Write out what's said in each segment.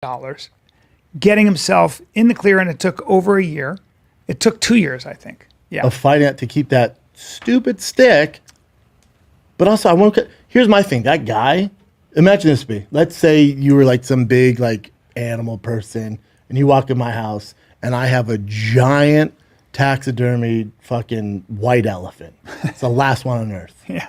dollars, getting himself in the clear, and it took over a year. It took 2 years, I think. Yeah. Of fighting it to keep that stupid stick. But also, here's my thing. That guy, imagine this to me. Let's say you were like some big like animal person, and you walk in my house, and I have a giant taxidermy fucking white elephant. It's the last one on earth. Yeah.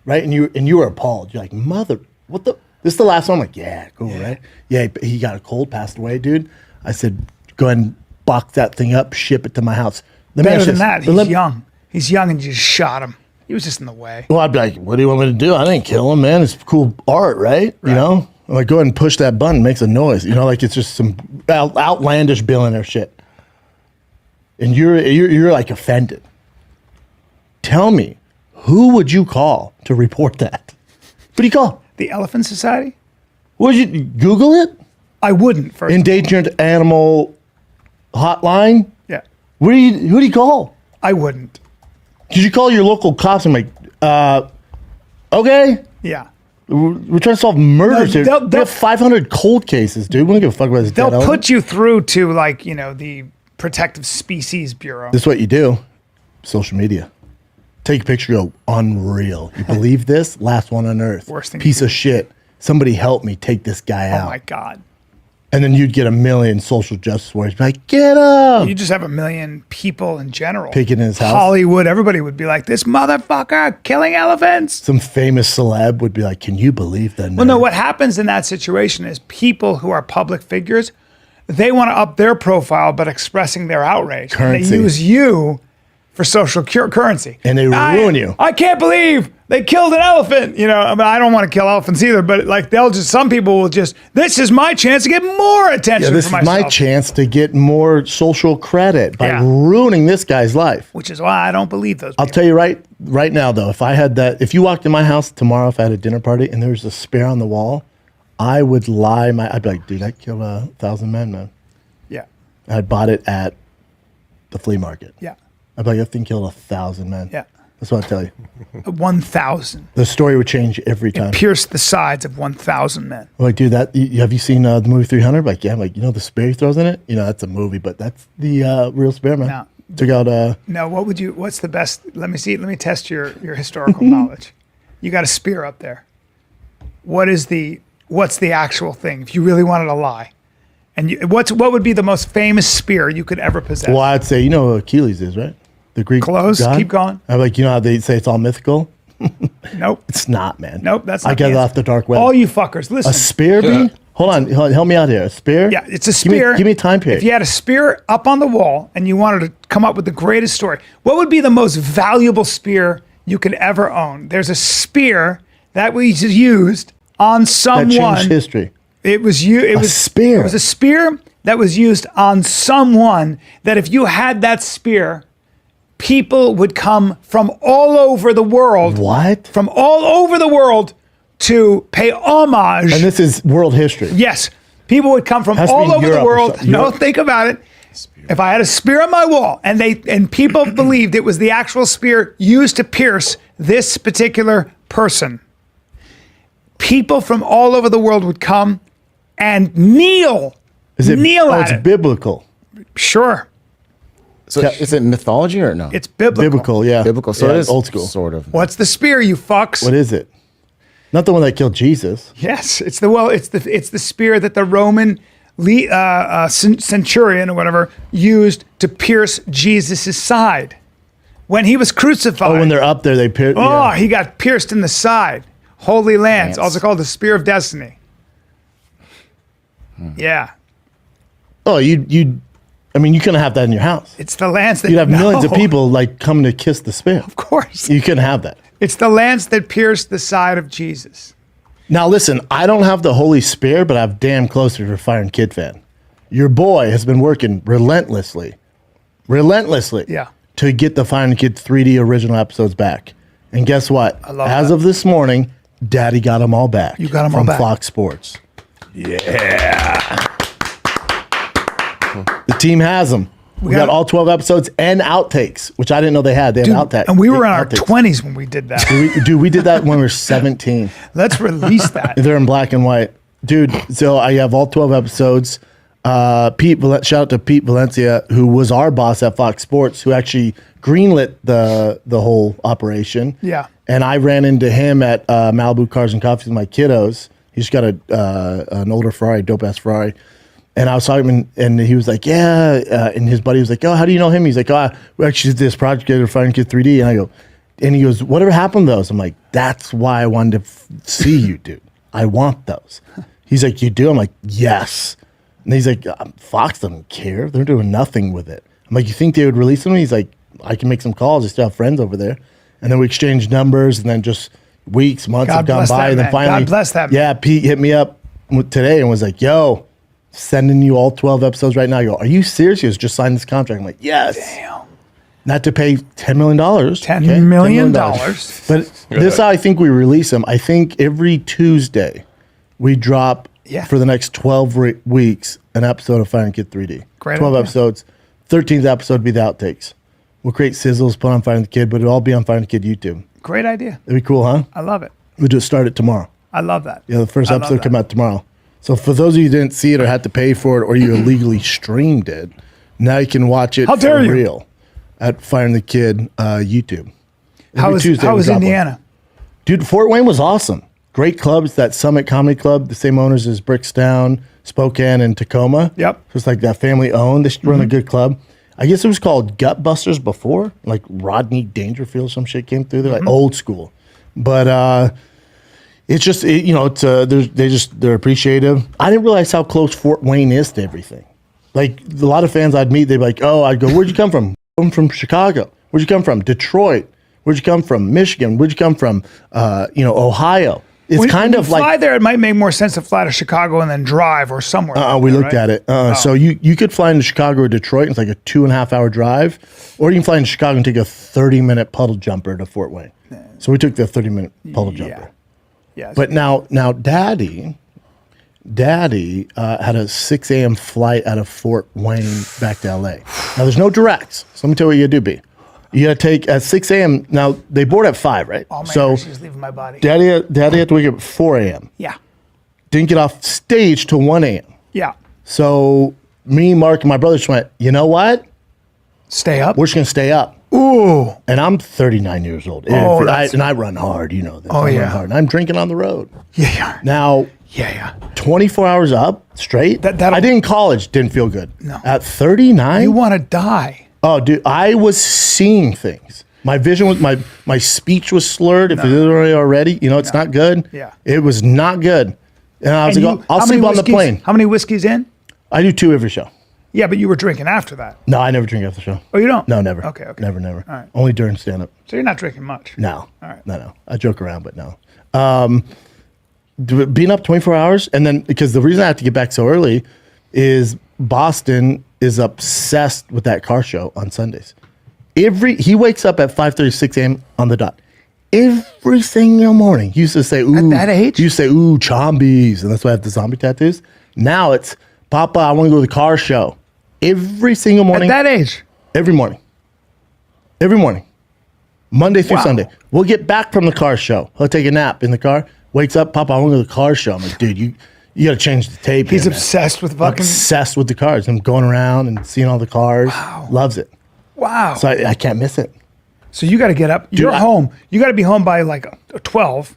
Right? And you were appalled. You're like, mother, what the? This is the last one. I'm like, yeah, cool, right? Yeah, he got a cold, passed away, dude. I said, go ahead and box that thing up, ship it to my house. Better than that, he's young. He's young and you just shot him. He was just in the way. Well, I'd be like, what do you want me to do? I didn't kill him, man. It's cool art, right? You know? I'm like, go ahead and push that button. It makes a noise. You know, like it's just some outlandish billionaire shit. And you're like offended. Tell me, who would you call to report that? Who do you call? The Elephant Society? Would you Google it? I wouldn't first. Endangered Animal Hotline? Yeah. Who do you call? I wouldn't. Did you call your local cops and like, okay? Yeah. We're trying to solve murders here. They'll We have 500 cold cases, dude. We don't give a fuck about this. They'll put you through to like, the Protective Species Bureau. This is what you do. Social media. Take a picture, go, unreal. You believe this? Last one on earth. Worst thing Piece of shit. Somebody help me take this guy out. Oh my God. And then you'd get a million social justice warriors. Be like, get him. You just have a million people in general. Picking in his house. Hollywood, everybody would be like, this motherfucker killing elephants. Some famous celeb would be like, can you believe that? Well, no, what happens in that situation is people who are public figures, they want to up their profile, but expressing their outrage. Currency. And they use you for social currency. And they ruin you. I can't believe they killed an elephant. I don't want to kill elephants either, but like some people will just, this is my chance to get more attention this for is myself. my chance to get more social credit by ruining this guy's life. Which is why I don't believe those people. I'll tell you right now though, if you walked in my house tomorrow, if I had a dinner party and there was a spear on the wall, I would I'd be like, dude, I killed 1,000 men, man. Yeah. I bought it at the flea market. Yeah. I'd be like, that thing killed 1,000 men. Yeah. That's what I tell you. 1,000. The story would change every time. Pierced the sides of 1,000 men. I'm like, dude, have you seen the movie 300? I'm like, yeah. I'm like, the spear he throws in it? That's a movie, but that's the real spear, man. No. Took out. No, what's the best? Let me test your historical knowledge. You got a spear up there. What's the actual thing? If you really wanted to lie. And what would be the most famous spear you could ever possess? Well, I'd say, who Achilles is, right? The Greek Close. god. Keep going. I'm like, how they say it's all mythical? Nope. It's not, man. Nope, that's not I got it off the dark web. All you fuckers, listen. A spear, B? Hold on, help me out here. A spear? Yeah, it's a spear. Give me a time period. If you had a spear up on the wall and you wanted to come up with the greatest story, what would be the most valuable spear you could ever own? There's a spear that was used on someone. That changed history. It was a spear. It was a spear that was used on someone that if you had that spear, people would come from all over the world. What? From all over the world to pay homage. And this is world history. Yes. People would come from all over the world. No, think about it. If I had a spear on my wall and people believed it was the actual spear used to pierce this particular person, people from all over the world would come and kneel. Kneel at it. It's biblical. Sure. So is it mythology or no? It's biblical. Biblical, yeah. Biblical. So yeah, it is old school. Sort of. What's the spear, you fucks? What is it? Not the one that killed Jesus. Yes, it's the spear that the Roman centurion or whatever used to pierce Jesus' side when he was crucified. Oh, when they're up there, they pierce. Oh, he got pierced in the side. Holy Lance, also called the Spear of Destiny. Yeah. Oh, you couldn't have that in your house. It's the lance that you'd have millions of people like coming to kiss the spear. Of course. You couldn't have that. It's the lance that pierced the side of Jesus. Now listen, I don't have the holy spear, but I'm damn close to a Fire and Kid fan. Your boy has been working relentlessly to get the Fire and Kid 3D original episodes back. And guess what? As of this morning, Daddy got them all back. You got them all back. From Fox Sports. Yeah. The team has them. We got all 12 episodes and outtakes, which I didn't know they had. They have outtakes. And we were in our 20s when we did that. We did that when we were 17. Let's release that. They're in black and white. Dude, so I have all 12 episodes. Shout out to Pete Valencia, who was our boss at Fox Sports, who actually greenlit the whole operation. Yeah. And I ran into him at Malibu Cars and Coffees with my kiddos. He's got an older Ferrari, dope-ass Ferrari. And I was talking to him, and he was like, yeah. And his buddy was like, oh, how do you know him? He's like, oh, we actually did this project together, Fire and Kid 3D. And I go, and he goes, whatever happened to those? I'm like, that's why I wanted to see you, dude. I want those. He's like, you do? I'm like, yes. And he's like, Fox doesn't care. They're doing nothing with it. I'm like, you think they would release them? He's like, I can make some calls. I still have friends over there. And then we exchanged numbers, and then just weeks, months have gone by. And then finally, God bless that man. Yeah, Pete hit me up today and was like, yo, sending you all 12 episodes right now. You go, are you serious? He goes, just sign this contract. I'm like, yes. Damn. Not to pay $10 million. $10 million. But this is how I think we release them. I think every Tuesday we drop for the next 12 weeks an episode of Fire and Kid 3D. Great 12 idea. episodes. 13th episode would be the outtakes. We'll create sizzles, put on Fire and the Kid, but it'll all be on Fire and the Kid YouTube. Great idea. It'd be cool, huh? I love it. We'll just start it tomorrow. I love that. Yeah, the first episode come out tomorrow. So for those of you who didn't see it or had to pay for it or you illegally streamed it, now you can watch it for real at Fire and the Kid YouTube. How was Indiana? Dude, Fort Wayne was awesome. Great clubs, that Summit Comedy Club, the same owners as Brickstown, Spokane, and Tacoma. Yep. So it's like that family owned. They run a good club. I guess it was called Gutbusters before, like Rodney Dangerfield, some shit came through. They're like old school. But it's just, they're appreciative. I didn't realize how close Fort Wayne is to everything. Like a lot of fans I'd meet, they'd be like, oh, I'd go, where'd you come from? I'm from Chicago. Where'd you come from? Detroit. Where'd you come from? Michigan. Where'd you come from? Ohio. It's when you fly there, it might make more sense to fly to Chicago and then drive or somewhere. We looked at it. So you could fly into Chicago or Detroit. It's like a 2.5 hour drive. Or you can fly into Chicago and take a 30-minute puddle jumper to Fort Wayne. So we took the 30-minute puddle jumper. Yes. But now Daddy had a 6 a.m. flight out of Fort Wayne back to L.A. Now, there's no directs. So let me tell you what you got to do, B. You got to take at 6 a.m. Now, they board at 5, right? Oh, my she's leaving my body. Daddy had to wake up at 4 a.m. Yeah. Didn't get off stage till 1 a.m. Yeah. So me, Mark, and my brother just went, you know what? Stay up? We're just going to stay up. Ooh. And I'm 39 years old. Oh, and I run hard, you know this. Oh, I yeah. run hard. And I'm drinking on the road. Yeah. Now, 24 hours up straight. I did in college. Didn't feel good. No. At 39, you want to die. Oh, dude, I was seeing things. My vision was my speech was slurred. If it is already, it's not good. Yeah. It was not good. And I was like, I'll sleep on the plane. How many whiskeys in? I do 2 every show. Yeah, but you were drinking after that. No, I never drink after the show. Oh, you don't? No, never. Okay. Never. All right. Only during stand-up. So you're not drinking much? No. All right. No. I joke around, but no. Being up 24 hours, and then, because the reason I have to get back so early is Boston is obsessed with that car show on Sundays. He wakes up at 5:30, 6 a.m. on the dot. Every single morning. He used to say, ooh. At that age? He used to say, ooh, chombies. And that's why I have the zombie tattoos. Now it's, Papa, I want to go to the car show. Every single morning. At that age? Every morning. Monday through Sunday. We'll get back from the car show. He'll take a nap in the car. Wakes up, Papa, I want to go to the car show. I'm like, dude, you got to change the tape. He's obsessed with fucking. Obsessed with the cars. I'm going around and seeing all the cars. Wow. Loves it. Wow. So I can't miss it. So you got to get up. Dude, you're home. You got to be home by like 12.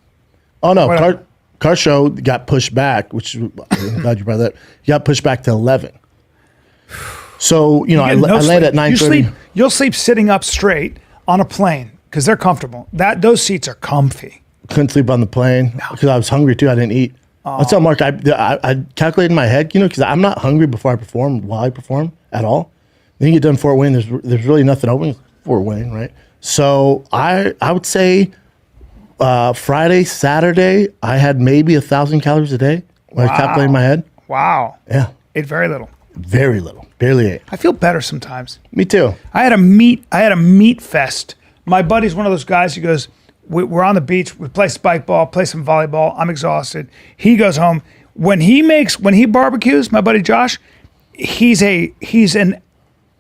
Oh, no. Car show got pushed back, which I'm glad you brought that. You got pushed back to 11. So, I land at 9:30. You'll sleep sitting up straight on a plane because they're comfortable. Those seats are comfy. Couldn't sleep on the plane because I was hungry too. I didn't eat. What's up, Mark? I calculated in my head, because I'm not hungry before I perform, while I perform at all. Then you get done Fort Wayne, there's really nothing open in Fort Wayne, right? So I would say Friday, Saturday, I had maybe 1,000 calories a day when I calculated in my head. Wow. Yeah. Ate very little. Very little. Barely ate. I feel better sometimes. Me too. I had a meat fest. My buddy's one of those guys who goes, we're on the beach, we play spike ball, play some volleyball, I'm exhausted. He goes home. When he barbecues, my buddy Josh, he's a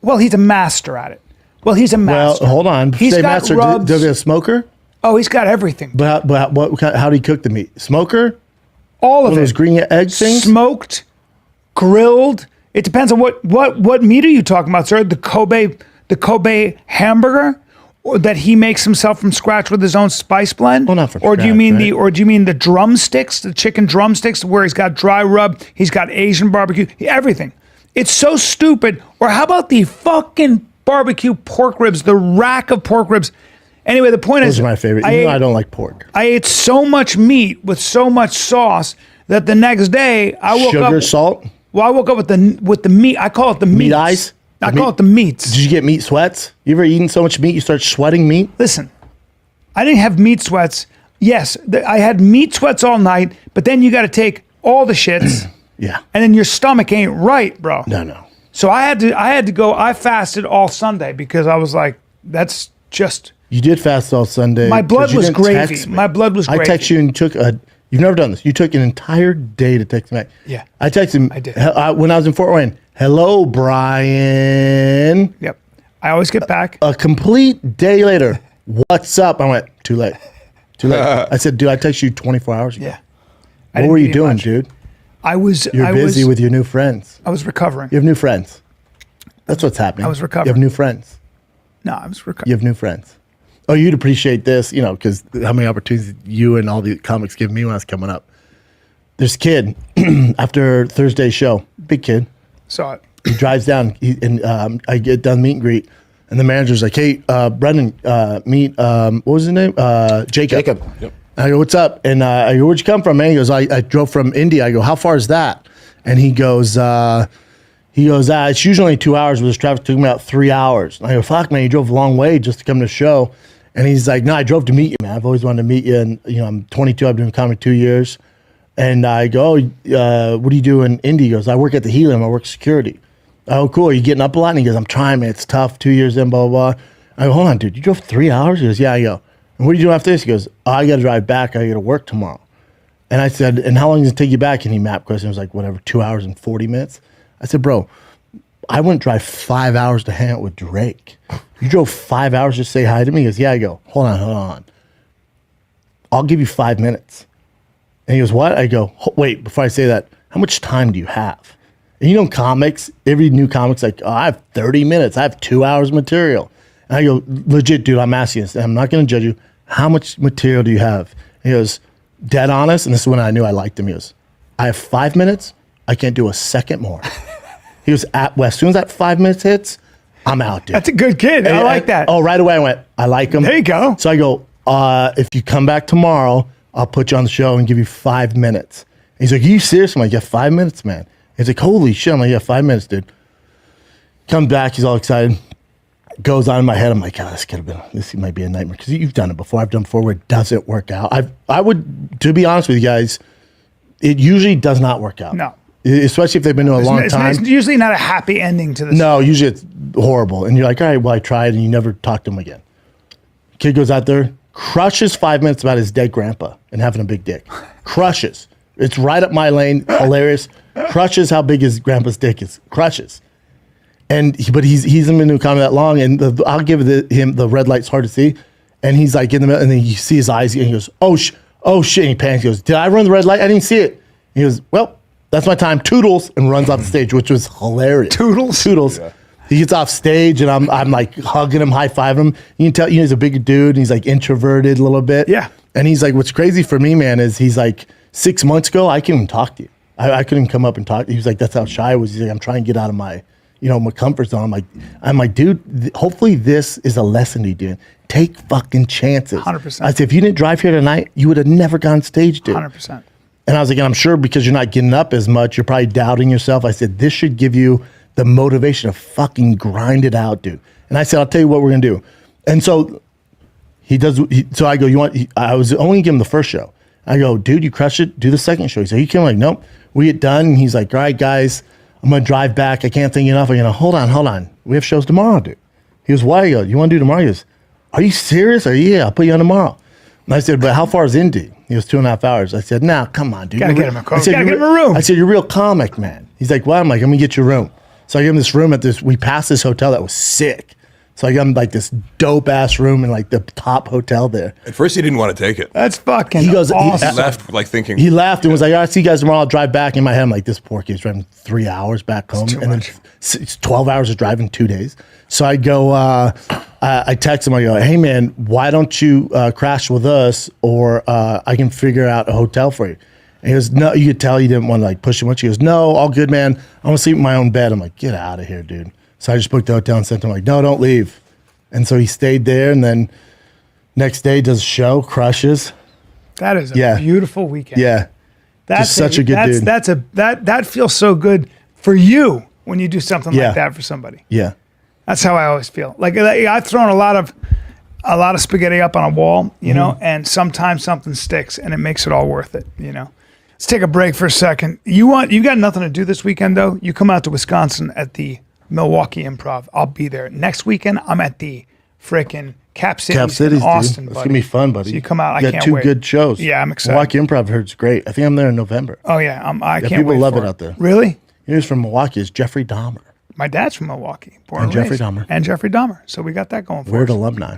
master at it. Well, he's a master. Well, hold on. He's got master, rubs. does he have a smoker? Oh, he's got everything. But how do he cook the meat? Smoker? All of it. Those green egg things? Smoked, grilled. It depends on what meat are you talking about, sir? The Kobe hamburger, or that he makes himself from scratch with his own spice blend? Well, not from or do you scratch, mean right? do you mean the drumsticks, the chicken drumsticks, where he's got dry rub, he's got Asian barbecue, everything. It's so stupid. Or how about the fucking barbecue pork ribs, the rack of pork ribs? Anyway, the point is, Those are my favorite. I don't like pork. I ate so much meat with so much sauce that the next day I woke up. Sugar, salt? Well, I woke up with the meat. I call it the meats. Meat eyes? I call it the meats. Did you get meat sweats? You ever eaten so much meat you start sweating meat? Listen, I didn't have meat sweats. Yes, I had meat sweats all night, but then you got to take all the shits. Yeah. And then your stomach ain't right, bro. No. So I had to go. I fasted all Sunday because I was like, that's just. You did fast all Sunday. My blood 'cause you was didn't gravy. text me. My blood was gravy. I text you and you've never done this. You took an entire day to text me. Yeah. I texted him. I did. When I was in Fort Wayne. Hello, Brian. Yep. I always get back. A complete day later. What's up? I went, too late. I said, dude, I texted you 24 hours ago. Yeah. What were you doing, dude? You're busy with your new friends. I was recovering. You have new friends. That's what's happening. I was recovering. You have new friends. No, I was recovering. You have new friends. Oh, you'd appreciate this, because how many opportunities you and all the comics give me when I was coming up. There's a kid after Thursday's show, big kid. Saw it. He drives down, and I get done meet and greet, and the manager's like, "Hey, Brendan, meet what was his name? Jacob." Yep. I go, "What's up?" And I go, "Where'd you come from, man?" He goes, "I drove from India." I go, "How far is that?" And he goes, "It's usually only 2 hours, but this traffic took me about 3 hours." And I go, "Fuck, man, you drove a long way just to come to the show." And he's like, "No, I drove to meet you, man. I've always wanted to meet you. And I'm 22. I've been doing comedy 2 years." And I go, "What do you do in India?" He goes, "I work at the Helium. I work security." "Oh, cool. Are you getting up a lot?" And he goes, "I'm trying, man. It's tough. 2 years in, blah, blah, blah." I go, "Hold on, dude. You drove 3 hours?" He goes, "Yeah." I go, "And what are you doing after this?" He goes, "I got to drive back. I got to work tomorrow." And I said, "And how long does it take you back?" And he mapped question. It was like, whatever, 2 hours and 40 minutes. I said, "Bro, I wouldn't drive 5 hours to hang out with Drake. You drove 5 hours just to say hi to me?" He goes, "Yeah." I go, hold on. I'll give you 5 minutes." And he goes, "What?" I go, "Wait, before I say that, how much time do you have?" And comics, every new comic's like, "Oh, I have 30 minutes. I have 2 hours material." And I go, "Legit, dude, I'm asking this. I'm not going to judge you. How much material do you have?" And he goes, dead honest, and this is when I knew I liked him. He goes, "I have 5 minutes. I can't do a second more." He was as soon as that 5 minutes hits, I'm out, dude. That's a good kid. I like that. Oh, right away I went, I like him. There you go. So I go, if you come back tomorrow, I'll put you on the show and give you 5 minutes. And he's like, "Are you serious?" I'm like, "Yeah, 5 minutes, man." He's like, "Holy shit." I'm like, "Yeah, 5 minutes, dude." Comes back, he's all excited. Goes on in my head. I'm like, this might be a nightmare. Because you've done it before. I've done before where it doesn't work out. I would, to be honest with you guys, it usually does not work out. No. Especially if they've been doing a long time. It's usually not a happy ending to this. No, usually it's horrible. And you're like, all right, well, I tried, and you never talk to him again. Kid goes out there, crushes 5 minutes about his dead grandpa and having a big dick. Crushes. It's right up my lane. Hilarious. Crushes how big his grandpa's dick is. Crushes. But he's been doing comedy that long, and I'll give him the red light's hard to see. And he's like in the middle, and then you see his eyes, and he goes, oh shit. And he panics. He goes, "Did I run the red light? I didn't see it." And he goes, "Well, that's my time." Toodles, and runs off the stage, which was hilarious. Toodles. Yeah. He gets off stage, and I'm like hugging him, high fiving him. You can tell, he's a big dude, and he's like introverted a little bit. Yeah. And he's like, what's crazy for me, man, is he's like, 6 months ago, I couldn't even talk to you. I couldn't even come up and talk. He was like, that's how shy I was. He's like, I'm trying to get out of my, my comfort zone. I'm like, dude, hopefully this is a lesson to you, dude. Take fucking chances. 100%. I said, if you didn't drive here tonight, you would have never gone stage, dude. 100%. And I was like, and I'm sure because you're not getting up as much, you're probably doubting yourself. I said, this should give you the motivation to fucking grind it out, dude. And I said, I'll tell you what we're going to do. And so he does. So I go, I was only giving him the first show. I go, dude, you crushed it. Do the second show. He said, you can't. Like, nope. We get done. And he's like, all right, guys, I'm going to drive back. I can't think enough. I go, hold on. We have shows tomorrow, dude. He goes, why? I go, you want to do tomorrow? He goes, are you serious? Yeah, I'll put you on tomorrow. And I said, but how far is Indy? He goes, 2.5 hours. I said, nah, come on, dude. Gotta get him a room. I said, you're a real comic, man. He's like, well, I'm like, let me get you a room. So I gave him this room we passed this hotel that was sick. So I got him like this dope ass room in like the top hotel there. At first, he didn't want to take it. That's fucking He goes, awesome. He left like thinking. He laughed and was like, all right, see you guys tomorrow. I'll drive back. In my head, I'm like, this poor kid's driving 3 hours back home. too And much. then it's 12 hours of driving 2 days. So I go, I text him, I go, hey man, why don't you crash with us or I can figure out a hotel for you. And he goes, no, you could tell he didn't want to like push him much. He goes, no, all good, man. I want to sleep in my own bed. I'm like, get out of here, dude. So I just booked the hotel and sent him like, no, don't leave. And so he stayed there, and then next day does a show, crushes. That is a beautiful weekend. Yeah, That's just such a good dude. That feels so good for you when you do something like that for somebody. Yeah, That's how I always feel. Like I've thrown a lot of spaghetti up on a wall, you know, and sometimes something sticks, and it makes it all worth it, you know. Let's take a break for a second. You got nothing to do this weekend though. You come out to Wisconsin at the Milwaukee Improv. I'll be there. Next weekend, I'm at the frickin' Cap Cities in Austin, dude. buddy. It's gonna be fun, buddy. So you come out. I got can't two wait. good shows. Yeah, I'm excited. Milwaukee Improv heard it's great. I think I'm there in November. Oh yeah, I can't people wait love for it out there. Really? Who's from Milwaukee is Jeffrey Dahmer. My dad's from Milwaukee. Born And raised. Jeffrey Dahmer. And Jeffrey Dahmer. So we got that going for Weird us. alumni.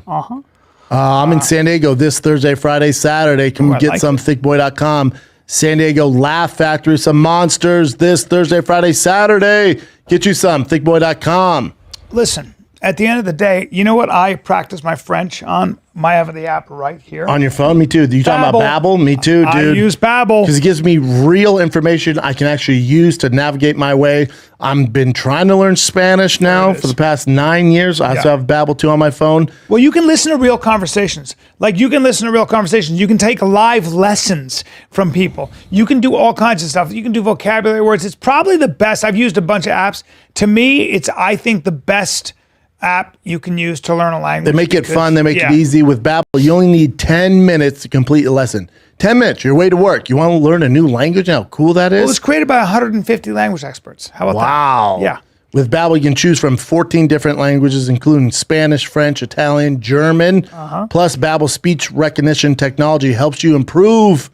I'm in San Diego this Thursday, Friday, Saturday. Come I get like some it. thickboy.com. San Diego Laugh Factory, some monsters this Thursday, Friday, Saturday. Get you some thickboy.com. Listen, at the end of the day, you know what I practice my French on? I have the app right here. On your phone? Me too. You talking about Babbel? Me too, dude. I use Babbel. Because it gives me real information I can actually use to navigate my way. I've been trying to learn Spanish now for the past 9 years. I also have Babbel too on my phone. Well, you can listen to real conversations. Like you can listen to real conversations. You can take live lessons from people. You can do all kinds of stuff. You can do vocabulary words. It's probably the best. I've used a bunch of apps. To me, it's, I think, the best app you can use to learn a language. They make it fun. They make it easy with Babbel. You only need 10 minutes to complete a lesson. 10 minutes, your way to work. You want to learn a new language? How cool that is? It was created by 150 language experts. How about that? Wow. Yeah. With Babbel, you can choose from 14 different languages, including Spanish, French, Italian, German. Plus, Babbel speech recognition technology helps you improve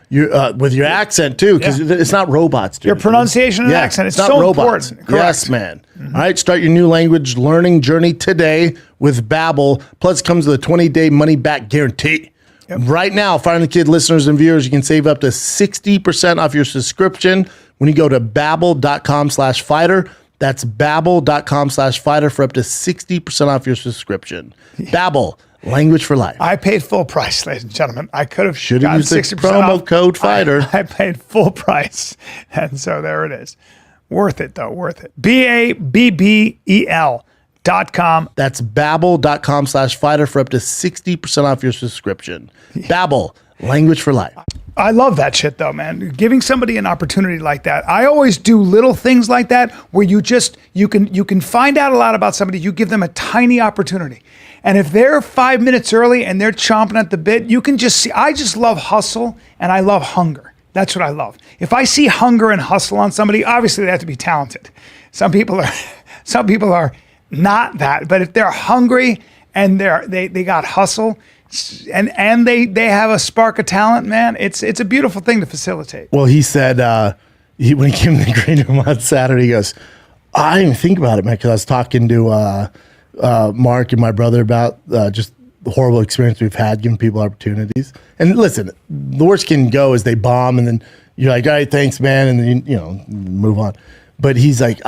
your with your accent too, because it's not robots. Dude. Your pronunciation and accent. It's not so robots. important. Correct. Yes, man. All right, start your new language learning journey today with Babbel. Plus, it comes with a 20-day money-back guarantee. Right now, Finding the Kid listeners and viewers, you can save up to 60% off your subscription when you go to babbel.com/fighter. That's babbel.com/fighter for up to 60% off your subscription. Babbel, language for life. I paid full price, ladies and gentlemen. I could have Should have gotten used the 60% promo off. code fighter. I paid full price. And so there it is. Worth it, though. Worth it. BABBEL.com. That's babbel.com/fighter for up to 60% off your subscription. Babbel, language for life. I love that shit though, man. Giving somebody an opportunity like that. I always do little things like that where you can find out a lot about somebody. You give them a tiny opportunity. And if they're 5 minutes early and they're chomping at the bit, you can just see, I just love hustle and I love hunger. That's what I love. If I see hunger and hustle on somebody, obviously they have to be talented. Some people are not that, but if they're hungry and they got hustle, and they have a spark of talent, man, it's a beautiful thing to facilitate. Well, he said when he came to the green room on Saturday, he goes, I didn't even think about it, man, because I was talking to Mark and my brother about just the horrible experience we've had giving people opportunities. And listen, the worst can go is they bomb, and then you're like, all right, thanks, man, and then you know, move on. But he's like,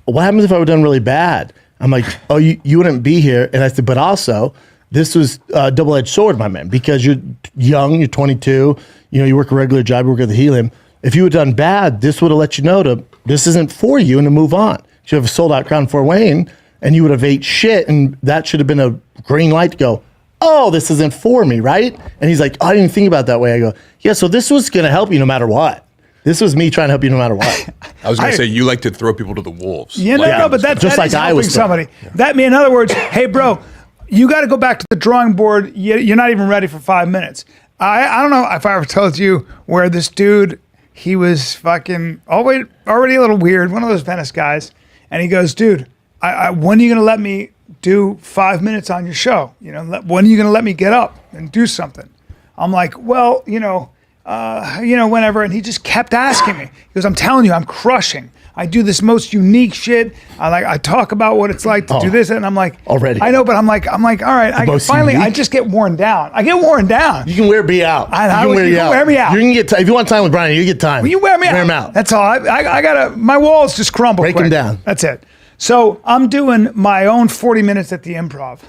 what happens if I would have done really bad? I'm like, oh, you wouldn't be here. And I said, but also, this was a double-edged sword, my man, because you're young, you're 22, you know, you work a regular job, you work at the helium. If you had done bad, this would have let you know this isn't for you and to move on. You should have sold out Crown Fort Wayne, and you would have ate shit, and that should have been a green light to go, oh, this isn't for me, right? And he's like, oh, I didn't even think about it that way. I go, yeah, so this was going to help you no matter what. This was me trying to help you no matter what. I was going to say, you like to throw people to the wolves. Yeah, no, but that just that like is I helping was somebody. That mean, in other words, hey, bro, you got to go back to the drawing board. You're not even ready for 5 minutes. I don't know if I ever told you where this dude, he was fucking already a little weird, one of those Venice guys. And he goes, dude, when are you going to let me do 5 minutes on your show? You know, when are you going to let me get up and do something? I'm like, well, whenever. And he just kept asking me. He goes, I'm telling you, I'm crushing. I do this most unique shit. I talk about what it's like to do this, and I'm like, already. I know, but I'm like, all right. I just get worn down. I get worn down. You can wear me out. You can wear me out. You can get if you want time with Brian, you get time. You wear me out. Wear him out. That's all. I gotta. My walls just crumble. Break quick. them down. That's it. So I'm doing my own 40 minutes at the Improv,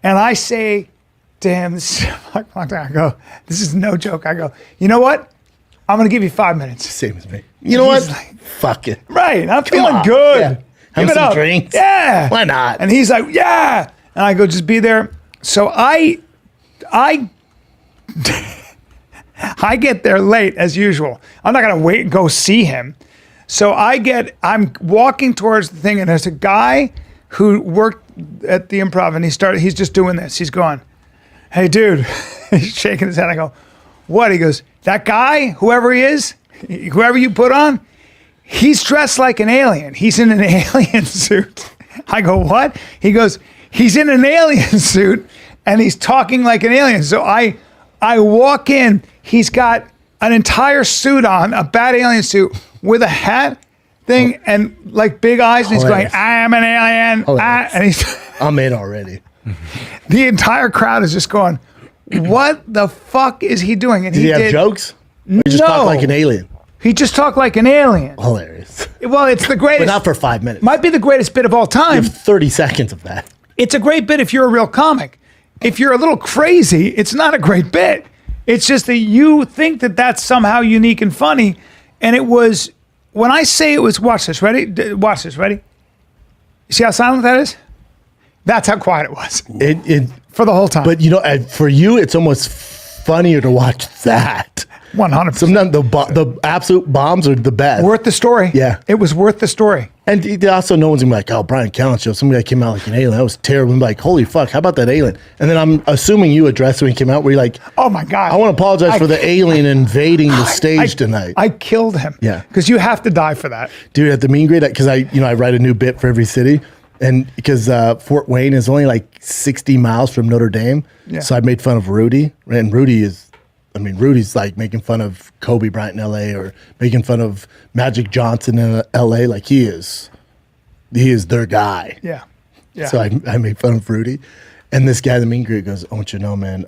and I say to him, this is a long time. I go, this is no joke. I go, you know what? I'm going to give you 5 minutes. Same as me. You know what? Fuck it. Right. I'm feeling good. Yeah. Have some drinks. Yeah. Why not? And he's like, yeah. And I go, just be there. So I get there late as usual. I'm not going to wait and go see him. So I'm walking towards the thing, and there's a guy who worked at the Improv, and he's just doing this. He's going, hey, dude. He's shaking his head. I go, what? He goes, that guy, whoever he is, whoever you put on, he's dressed like an alien. He's in an alien suit. I go, what? He goes, he's in an alien suit, and he's talking like an alien. So I walk in. He's got an entire suit on, a bad alien suit, with a hat thing and like big eyes. And he's going, I am an alien. And he's I'm in already. The entire crowd is just going, what the fuck is he doing? And Did he have jokes? Or he just talked like an alien? He just talked like an alien. Hilarious. Well, it's the greatest. But not for 5 minutes. Might be the greatest bit of all time. You have 30 seconds of that. It's a great bit if you're a real comic. If you're a little crazy, it's not a great bit. It's just that you think that that's somehow unique and funny. And it was, when I say it was, watch this, ready? Watch this, ready? You see how silent that is? That's how quiet it was. For the whole time. But for you, it's almost funnier to watch that. 100%. Sometimes the absolute bombs are the best. Worth the story. Yeah. It was worth the story. And also, no one's gonna be like, oh, Brian Callen show, somebody that came out like an alien. That was terrible. I'm like, holy fuck, how about that alien? And then I'm assuming you addressed when he came out, where you're like, oh my God. I want to apologize for the alien invading the stage tonight. I killed him. Yeah. Because you have to die for that. Dude, at the mean grade, because I write a new bit for every city. And because Fort Wayne is only like 60 miles from Notre Dame. Yeah. So I made fun of Rudy. And Rudy's like making fun of Kobe Bryant in LA or making fun of Magic Johnson in LA. Like he is their guy. Yeah. Yeah. So I made fun of Rudy. And this guy, the mean grade, goes, I want you to know, man,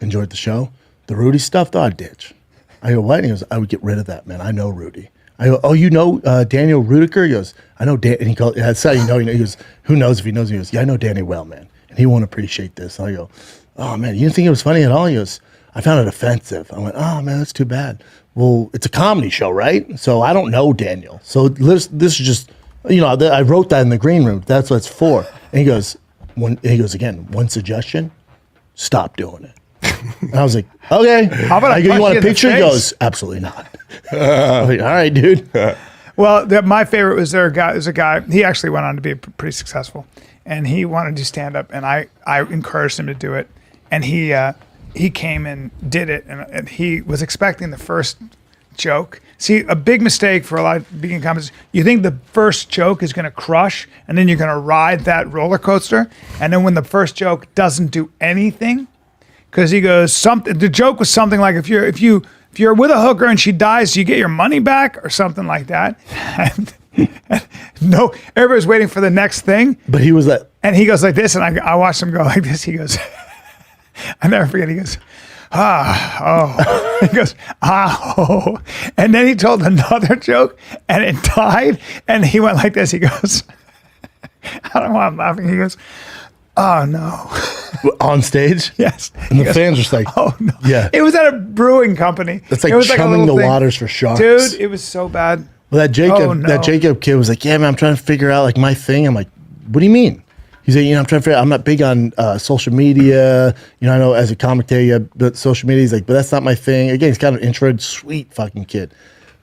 enjoyed the show. The Rudy stuff, though, I'd ditch. I go, what? And he goes, I would get rid of that, man. I know Rudy. I go, oh, you know Daniel Rudiker? He goes, I know Dan. And he called, that's how you know. He goes, who knows if he knows? He goes, yeah, I know Danny well, man. And he won't appreciate this. And I go, oh, man, you didn't think it was funny at all? He goes, I found it offensive. I went, oh, man, that's too bad. Well, it's a comedy show, right? So I don't know Daniel. So this is just, I wrote that in the green room. That's what it's for. And he goes, again, one suggestion, stop doing it. And I was like, okay. How about I go, you want a picture? He goes, absolutely not. I'm like, all right, dude. Well, my favorite was there's a guy, he actually went on to be pretty successful, and he wanted to stand up, and I encouraged him to do it, and he came and did it, and he was expecting the first joke. See, a big mistake for a lot of beginning comics, you think the first joke is going to crush, and then you're going to ride that roller coaster, and then when the first joke doesn't do anything, because he goes, the joke was something like, if you're with a hooker and she dies, you get your money back or something like that. No, everybody's waiting for the next thing. But he was that. And he goes like this, and I watched him go like this. He goes, I never forget. He goes, he goes, oh. And then he told another joke, and it died. And he went like this. He goes, I don't know why I'm laughing. He goes, oh no. On stage? Yes. And the fans are just like, oh no. Yeah. It was at a brewing company. It's like it was chumming the waters for sharks. Dude, it was so bad. Well, that Jacob kid was like, yeah, man, I'm trying to figure out like my thing. I'm like, what do you mean? He's like, I'm trying to figure out, I'm not big on social media. I know as a comic there, you have social media. He's like, but that's not my thing. Again, he's kind of introverted, sweet fucking kid.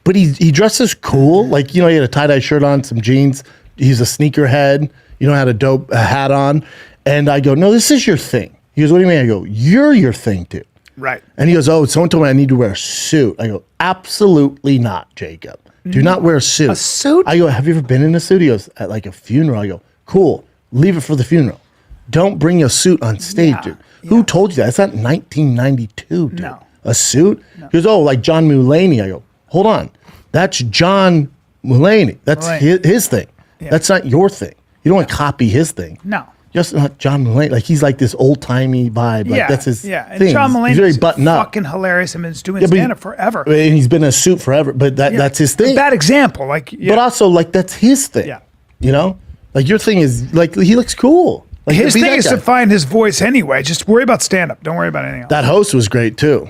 But he dresses cool. Like, he had a tie-dye shirt on, some jeans. He's a sneakerhead. Had a dope hat on. And I go, no, this is your thing. He goes, what do you mean? I go, you're your thing, too. Right. And he goes, oh, someone told me I need to wear a suit. I go, absolutely not, Jacob. Do not wear a suit. A suit? I go, have you ever been in a suit? He goes, at like a funeral. I go, cool. Leave it for the funeral. Don't bring a suit on stage, dude. Yeah. Who told you that? It's not 1992, dude. No. A suit? No. He goes, oh, like John Mulaney. I go, hold on. That's John Mulaney. That's his thing. Yeah. That's not your thing. You don't want to copy his thing. No. Just not John Mulaney. Like he's like this old timey vibe. Like that's his and thing. John Mulaney's he's very buttoned up. Fucking hilarious. I mean, he's doing stand-up forever. And he's been in a suit forever. But that's his thing. A bad example. Like, but also like that's his thing. Yeah. You know, like your thing is like he looks cool. Like his thing is to find his voice anyway. Just worry about stand-up. Don't worry about anything else. That host was great too.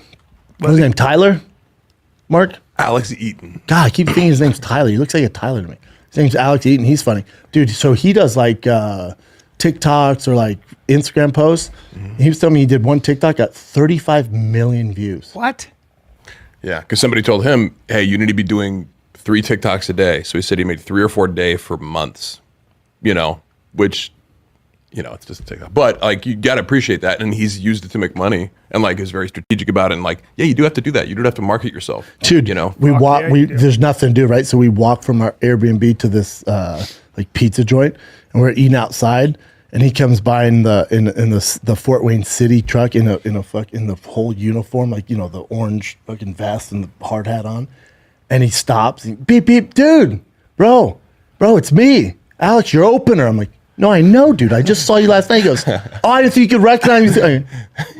What's his name? Tyler? Mark? Alex Eaton. God, I keep thinking his name's Tyler. He looks like a Tyler to me. His name's Alex Eaton. He's funny. Dude, so he does like TikToks or like Instagram posts. Mm-hmm. He was telling me he did one TikTok, got 35 million views. What? Yeah, because somebody told him, hey, you need to be doing 3 TikToks a day. So he said he made 3 or 4 a day for months, which, it's just a TikTok. But like, you got to appreciate that. And he's used it to make money and like is very strategic about it. And like, yeah, you do have to do that. You don't have to market yourself. Dude, we walk, there's nothing to do, right? So we walk from our Airbnb to this like pizza joint and we're eating outside. And he comes by in the Fort Wayne City truck in the whole uniform, like, the orange fucking vest and the hard hat on. And he stops and beep, beep, dude, bro, it's me. Alex, your opener. I'm like, no, I know, dude. I just saw you last night. He goes, oh, I didn't think you could recognize me.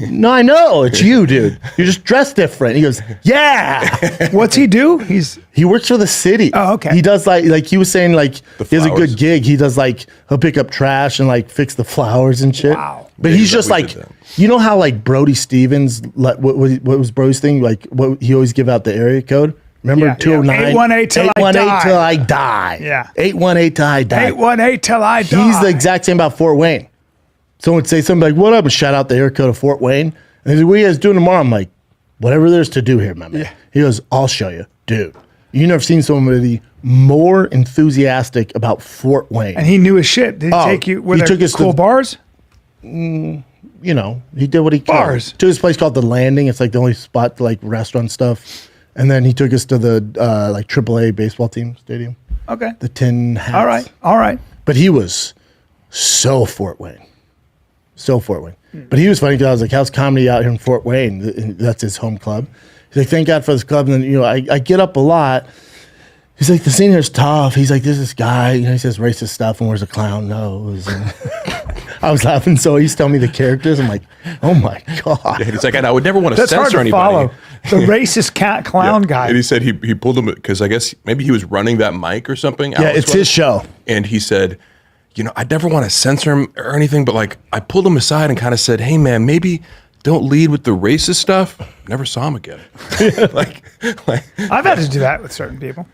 No, I know. It's you, dude. You're just dressed different. He goes, yeah. What's he do? He works for the city. Oh, okay. He does like he was saying, like he has a good gig. He does like he'll pick up trash and like fix the flowers and shit. Wow. But he's just like, how like Brody Stevens, what was Brody's thing? Like what he always give out the area code. Remember 209? 818 till I die. Yeah. 818 till I die. 818 till I die. He's the exact same about Fort Wayne. Someone would say something like, what up? And shout out the area code of Fort Wayne. And he's like, what are you guys doing tomorrow? I'm like, whatever there's to do here, my man. Yeah. He goes, I'll show you. Dude, you never seen somebody more enthusiastic about Fort Wayne. And he knew his shit. Did he take you with cool bars? He did what he could. Bars. To this place called The Landing. It's like the only spot for like restaurant stuff. And then he took us to the like AAA baseball team stadium. Okay. The Tin Hats. All right. But he was so Fort Wayne. But he was funny because I was like, how's comedy out here in Fort Wayne? And that's his home club. He's like, thank God for this club. And then, I get up a lot. He's like, the scene here's tough. He's like, there's this guy, he says racist stuff and wears a clown nose. And I was laughing. So he's telling me the characters. I'm like, oh my God. Yeah, he's like, and I would never want to That's censor hard to anybody. Follow. The racist clown guy. And he said he pulled him because I guess maybe he was running that mic or something. Yeah, it's his show. And he said, I'd never want to censor him or anything, but like I pulled him aside and kind of said, hey man, maybe don't lead with the racist stuff. Never saw him again. like I've had to do that with certain people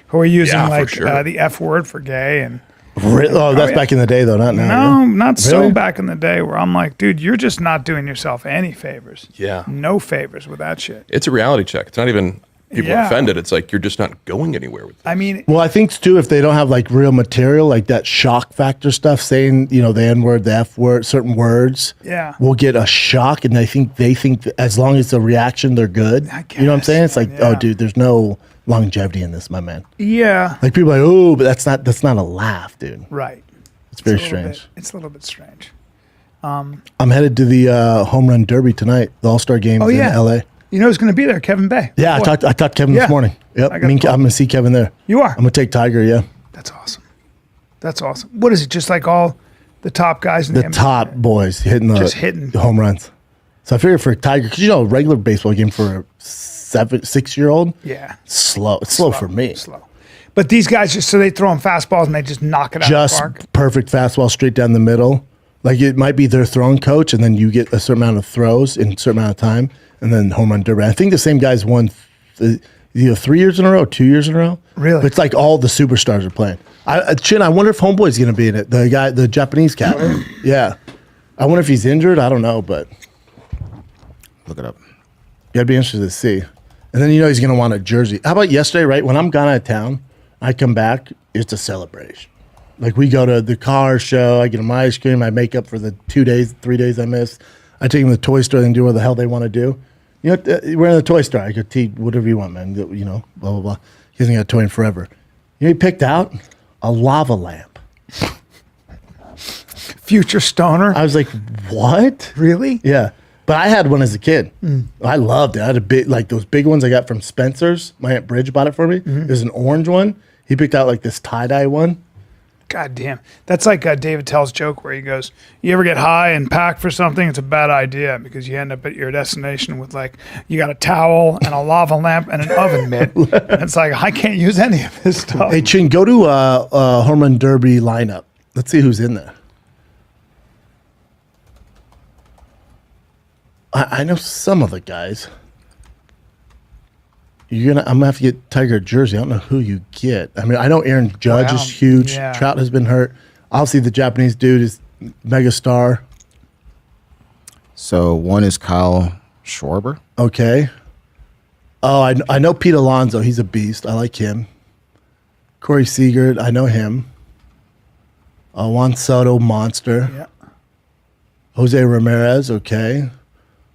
who are using sure. The F word for gay and. That's back in the day though, not now. No, not so back in the day where I'm like, dude, you're just not doing yourself any favors. Yeah. No favors with that shit. It's a reality check. It's not even people are offended. It's like you're just not going anywhere with this. Well, I think too, if they don't have like real material, like that shock factor stuff, saying, the N word, the F word, certain words, will get a shock. And they think that as long as the reaction, they're good. You know what I'm saying? It's like, oh dude, there's no longevity in this, my man. Yeah. Like people are like, oh, but that's not a laugh, dude. Right. It's very strange. It's a little bit strange. I'm headed to the home run derby tonight, the All-Star games in LA. You know who's going to be there? Kevin Bay. Yeah, I talked to Kevin this morning. Yep. I'm going to see Kevin there. You are? I'm going to take Tiger, yeah. That's awesome. What is it? Just like all the top guys in the top boys hitting the home runs. So I figured for Tiger, because a regular baseball game for a 6-year-old, slow. It's slow for me. Slow. But these guys they throw them fastballs and they just knock it out of the park. Just perfect fastball straight down the middle. Like it might be their throwing coach, and then you get a certain amount of throws in a certain amount of time, and then home run derby. I think the same guys won either 3 years in a row, 2 years in a row. Really? But it's like all the superstars are playing. I wonder if Homeboy's going to be in it. The Japanese cat. Yeah. I wonder if he's injured. I don't know, but look it up. Yeah, I'd be interested to see. And then he's going to want a jersey. How about yesterday, right? When I'm gone out of town, I come back, it's a celebration. Like we go to the car show, I get them ice cream, I make up for the 3 days I missed. I take them to the toy store and do what the hell they want to do. We're in the toy store. I go, T, whatever you want, man. Blah, blah, blah. He hasn't got a toy in forever. He picked out a lava lamp. Future stoner. I was like, what? Really? Yeah. But I had one as a kid. I loved it. I had a big, like those big ones I got from Spencer's. My Aunt Bridge bought it for me. There's an orange one. He picked out like this tie-dye one. God damn. That's like David Tell's joke where he goes, you ever get high and pack for something? It's a bad idea because you end up at your destination with like, you got a towel and a lava lamp and an oven mitt. And it's like, I can't use any of this stuff. Hey, Chin, go to Home Run Derby lineup. Let's see who's in there. I know some of the guys. I'm gonna have to get Tiger jersey. I don't know who you get. I mean, I know Aaron Judge is huge. Yeah. Trout has been hurt. Obviously, the Japanese dude is mega star. So one is Kyle Schwarber. Okay. Oh, I know Pete Alonso. He's a beast. I like him. Corey Seager. I know him. Juan Soto, monster. Yeah. Jose Ramirez. Okay.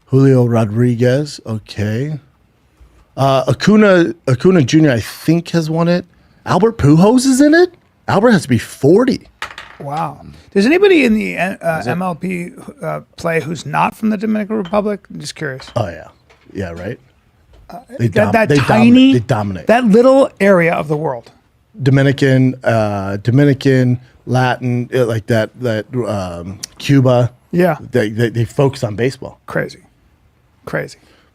Julio Rodriguez. Okay. Acuna Jr. I think has won it. Albert Pujols is in it. Albert has to be 40. Wow. Does anybody in the MLB play who's not from the Dominican Republic? I'm just curious. Oh yeah, yeah, right. They dominate that little area of the world. Dominican, Latin, like that. Cuba. Yeah. They focus on baseball. Crazy.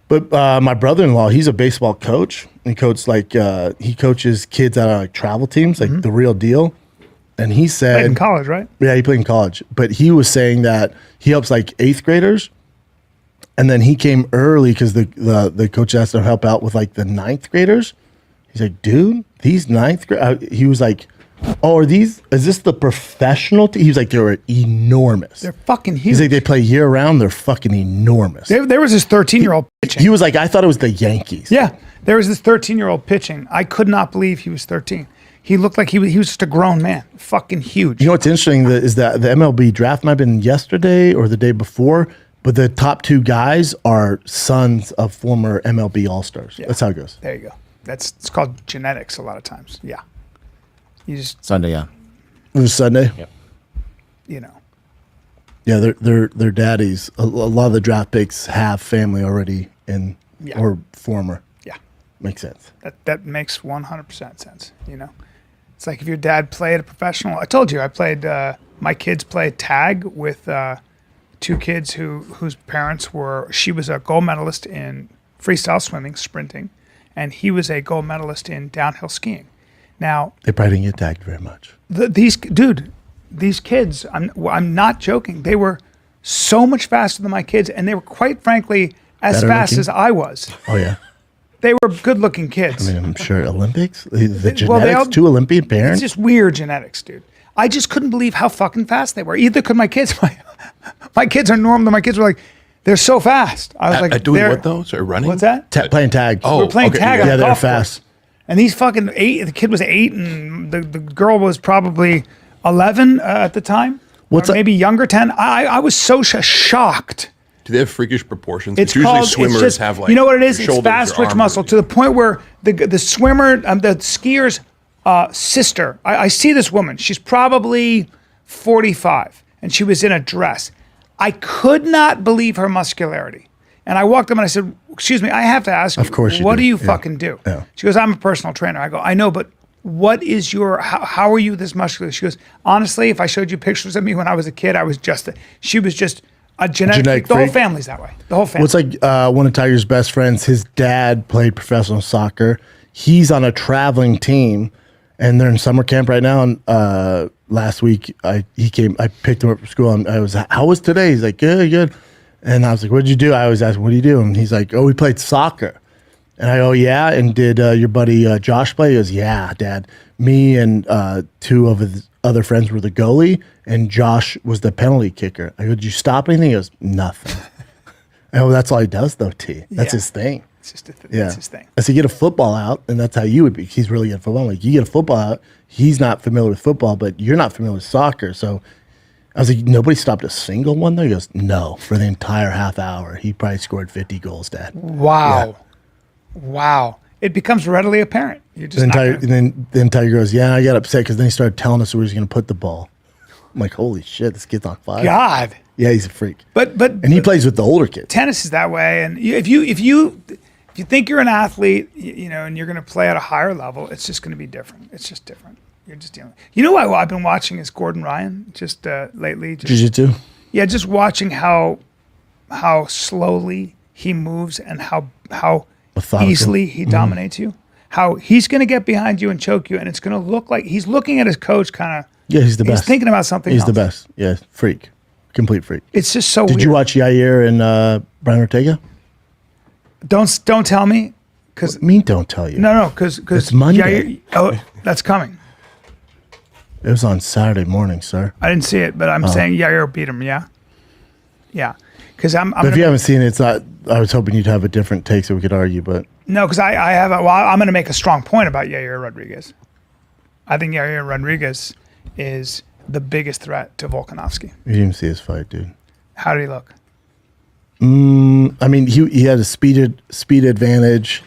But my brother-in-law, he's a baseball coach. He coaches kids out of like travel teams, like the real deal. And he said, Played in college, right? Yeah, he played in college. But he was saying that he helps like 8th graders, and then he came early because the coach asked him to help out with like the 9th graders. He's like, dude, these 9th graders. He was like, oh, is this the professional team? He was like, they were enormous. They're fucking huge. He's like, they play year round. They're fucking enormous. There was this 13-year-old pitching. He was like, I thought it was the Yankees. Yeah, there was this 13-year-old pitching. I could not believe he was 13. He looked like he was just a grown man. Fucking huge. You know what's interesting is that the MLB draft might have been yesterday or the day before, but the top 2 guys are sons of former MLB All-Stars. Yeah. That's how it goes. There you go. It's called genetics a lot of times. Yeah. You just Sunday, yeah. It was Sunday. Yep. You know. Yeah, their daddies. A lot of the draft picks have family already in or former. Yeah. Makes sense. That makes 100% sense. You know, it's like if your dad played a professional. I told you I played. My kids played tag with 2 kids whose parents were. She was a gold medalist in freestyle swimming, sprinting, and he was a gold medalist in downhill skiing. Now They probably didn't get tagged very much. These kids, I'm not joking. They were so much faster than my kids, and they were quite frankly as Better fast looking? as I was. Oh yeah. They were good-looking kids. I mean, I'm sure Olympics. The genetics, 2 Olympian parents. It's just weird genetics, dude. I just couldn't believe how fucking fast they were. Either could my kids. My kids are normal. My kids were like, they're so fast. I was like, doing what though? Sorry, running? What's that? Playing tag. Oh, We were playing okay, tag. yeah. On Yeah, a they're golf fast. course. And these fucking 8. The kid was 8, and the girl was probably 11 at the time. What's or that? maybe younger, 10. I was so shocked. Do they have freakish proportions? It's usually called, swimmers it's just, have like, you know what it is? your It's shoulders, fast your twitch arms muscle are- to the point where the swimmer, the skier's sister. I see this woman. She's probably 45, and she was in a dress. I could not believe her muscularity. And I walked up and I said, "Excuse me, I have to ask you. Of course you what do. do you Yeah. fucking do?" Yeah. She goes, "I'm a personal trainer." I go, "I know, but what is your? How are you this muscular?" She goes, "Honestly, if I showed you pictures of me when I was a kid, she was just a genetic the whole freak. family's that way. The whole family." What's like one of Tiger's best friends, his dad played professional soccer. He's on a traveling team, and they're in summer camp right now. And last week, I picked him up from school, and how was today? He's like, good. And I was like, what'd you do? I always ask, what do you do? And he's like, oh, we played soccer. And I go, yeah. And did your buddy Josh play? He goes, yeah, Dad. Me and 2 of his other friends were the goalie, and Josh was the penalty kicker. I go, did you stop anything? He goes, nothing. I go, that's all he does, though, T. That's his thing. It's just Yeah. his thing. I said, get a football out, and that's how you would be. He's really good at football. Like, you get a football out, he's not familiar with football, but you're not familiar with soccer. So I was like, nobody stopped a single one there? He goes, no. For the entire half hour, he probably scored 50 goals, Dad. Wow. Wow. It becomes readily apparent. You're just Then Tiger goes, yeah, I got upset because then he started telling us where he was going to put the ball. I'm like, holy shit, this kid's on fire. God. Yeah, he's a freak. But And he plays with the older kids. tennis is that way, and if you If you think you're an athlete, and you're going to play at a higher level, it's just going to be different. It's just different. You're just dealing. You know what I've been watching is Gordon Ryan just lately. Jiu-jitsu? Yeah, just watching how slowly he moves and how Methodical. easily he dominates you. How he's going to get behind you and choke you, and it's going to look like he's looking at his coach kind of. Yeah, he's the best. He's thinking about something He's else. the best. Yeah, freak. Complete freak. It's just so weird. Did you watch Yair and Brian Ortega? Don't tell me. Because Don't tell you. No, because It's Monday. That's coming. It was on Saturday morning, sir. I didn't see it, but I'm saying Yair beat him. Yeah. Because But if you haven't seen it, it's not. I was hoping you'd have a different take so we could argue, but No, because I have. I'm going to make a strong point about Yair Rodriguez. I think Yair Rodriguez is the biggest threat to Volkanovski. you didn't see his fight, dude. How did he look? I mean, he had a speed advantage.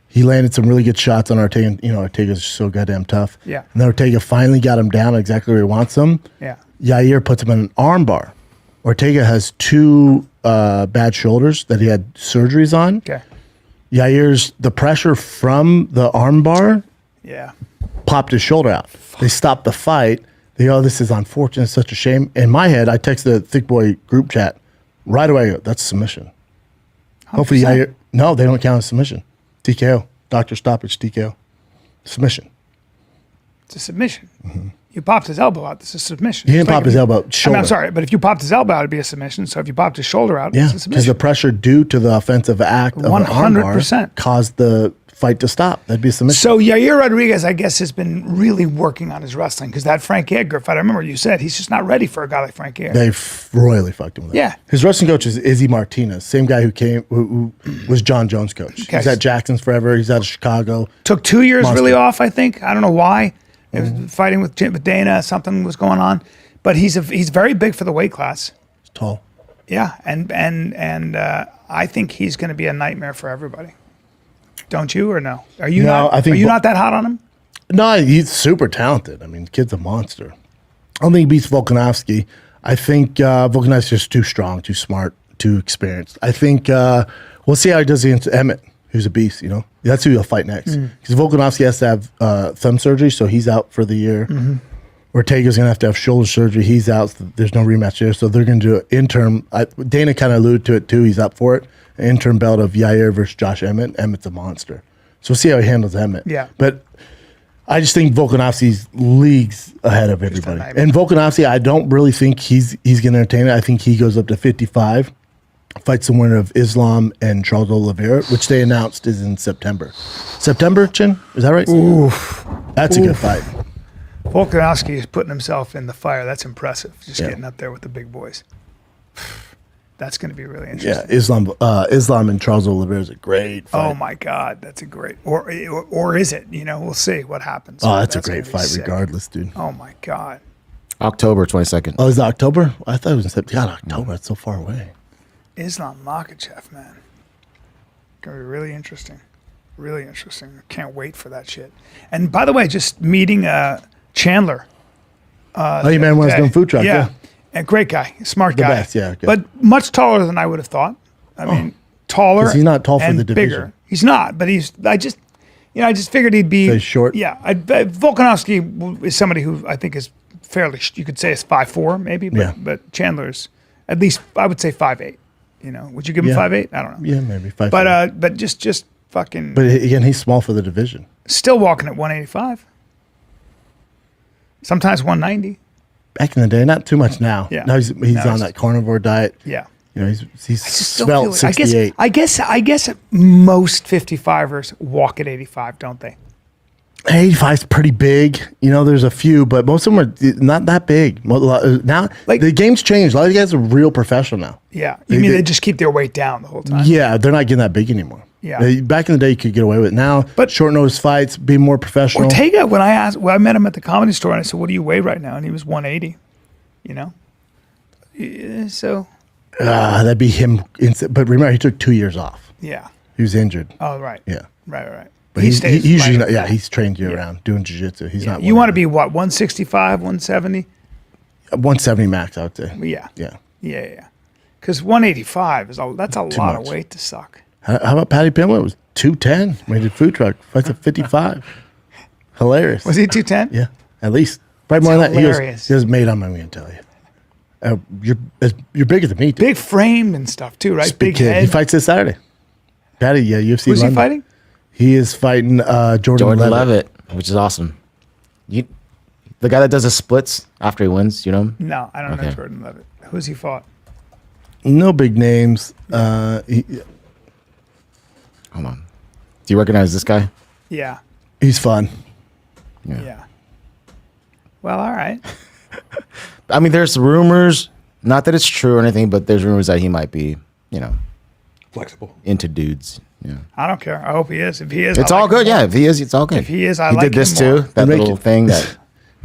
He landed some really good shots on Ortega. Ortega's so goddamn tough. Yeah. And then Ortega finally got him down exactly where he wants him. Yeah. Yair puts him in an arm bar. Ortega has two bad shoulders that he had surgeries on. Okay. Yair's, the pressure from the arm bar Yeah. popped his shoulder out. They stopped the fight. They go, this is unfortunate, such a shame. In my head, I texted the Thick Boy group chat right away. I go, that's submission. 100%. Hopefully Yair, no, they don't count as submission. TKO. Doctor stoppage, TKO. Submission. It's a submission. You popped his elbow out. This is a submission. He didn't It's like pop if his you- elbow, I mean, shoulder. I'm sorry, but if you popped his elbow out, it'd be a submission. So if you popped his shoulder out, Yeah, it's a because submission. the pressure due to the offensive act of an arm bar 100%. caused the fight to stop. That'd be a submission. So Yair Rodriguez, I guess, has been really working on his wrestling because that Frank Edgar fight, I remember you said he's just not ready for a guy like Frank Edgar. They royally fucked him with that. Yeah. His wrestling coach is Izzy Martinez, same guy who was John Jones' coach. Okay. He's at Jackson's forever. He's out of Chicago. Took 2 years Monster. really off, I think. I don't know why. It was fighting with Dana, something was going on. But he's very big for the weight class. He's tall. Yeah, and I think he's going to be a nightmare for everybody. Don't you or no? Are you No, not? I think are you not that hot on him? No, he's super talented. I mean, the kid's a monster. I don't think he beats Volkanovski. I think Volkanovski's just too strong, too smart, too experienced. I think we'll see how he does against Emmett, who's a beast, That's who he'll fight next. Because Volkanovski has to have thumb surgery, so he's out for the year. Ortega's going to have shoulder surgery. He's out. So there's no rematch there. So they're going to do an interim. Dana kind of alluded to it, too. He's up for it. An interim belt of Yair versus Josh Emmett. Emmett's a monster. So we'll see how he handles Emmett. Yeah. But I just think Volkanovski's leagues ahead of everybody. nightmare. And Volkanovski, I don't really think he's going to entertain it. I think he goes up to 55. Fights the winner of Islam and Charles Oliveira, which they announced is in September. September, Chin? Is that right? Oof. That's a good fight. Volkanovski is putting himself in the fire. That's impressive. Just Yeah. getting up there with the big boys. That's going to be really Yeah, interesting. Islam and Charles Oliveira is a great fight. Oh my God, that's a great. Or is it? We'll see what happens. Oh, that's a gonna great be fight sick. regardless, dude. Oh my God. October 22nd. Oh, is it October? I thought it was in September. God, October. That's so far away. Islam Makhachev, man. Gonna be really interesting. Really interesting. I can't wait for that shit. And by the way, just meeting Chandler. Oh, you man was doing food truck. Yeah. A great guy, smart guy. best, yeah, good. But much taller than I would have thought. I mean, taller. 'Cause he's not tall for and the division. bigger. He's not, but I just figured he'd be So he's short? Yeah, Volkanovski is somebody who I think is fairly. You could say is 5'4", maybe. But, Yeah. but Chandler's at least I would say 5'8". Would you give him Yeah. 5'8"? I don't know. Yeah, maybe 5. But just fucking But again, he's small for the division. still walking at 185. Sometimes 190. Back in the day, not too much now. Yeah. Now he's Now on it's- that carnivore diet. Yeah. He's Still svelte feel it. 68. I guess most 55ers walk at 85, don't they? 85's pretty big. There's a few, but most of them are not that big. Now, Like- the game's changed. A lot of guys are real professional now. Yeah. You mean they just keep their weight down the whole time? Yeah, they're not getting that big anymore. Yeah. Back in the day, you could get away with it. Now, But- short notice fights, be more professional. Ortega, when I met him at the Comedy Store, and I said, "What do you weigh right now?" And he was 180. So That'd be him. But remember, he took 2 years off. yeah. He was injured. Oh right. Yeah. Right. But He he's stays usually right not, up. he's trained year round doing jiu-jitsu. He's not. You want to be what? 165, 170? 170 max, I would say. Yeah. Yeah. Yeah. Because 185 that's a lot of much. weight to suck. How about Patty Pimblett? Was 210. We did food truck. Fights at 55. Hilarious. Was he 210? Yeah, at least. Probably more than that. Hilarious. He was made on. I'm going to tell you. You're bigger than me, dude. Big frame and stuff too, right? Big kid. head. He fights this Saturday. Patty, yeah, UFC. Who's London. he fighting? He is fighting Jordan Levitt. which is awesome. The guy that does the splits after he wins, you know him? No, I don't know Okay. Jordan Levitt. Who's he fought? No big names. Hold on. Do you recognize this guy? Yeah. He's fun. Yeah. Well, all right. I mean, there's rumors, not that it's true or anything, but there's rumors that he might be, Flexible. into dudes. Yeah. I don't care. I hope he is. If he is, It's I all like him good. more. Yeah, if he is, it's all good. If he is, I he like did this him more. too. That Make little it- thing that.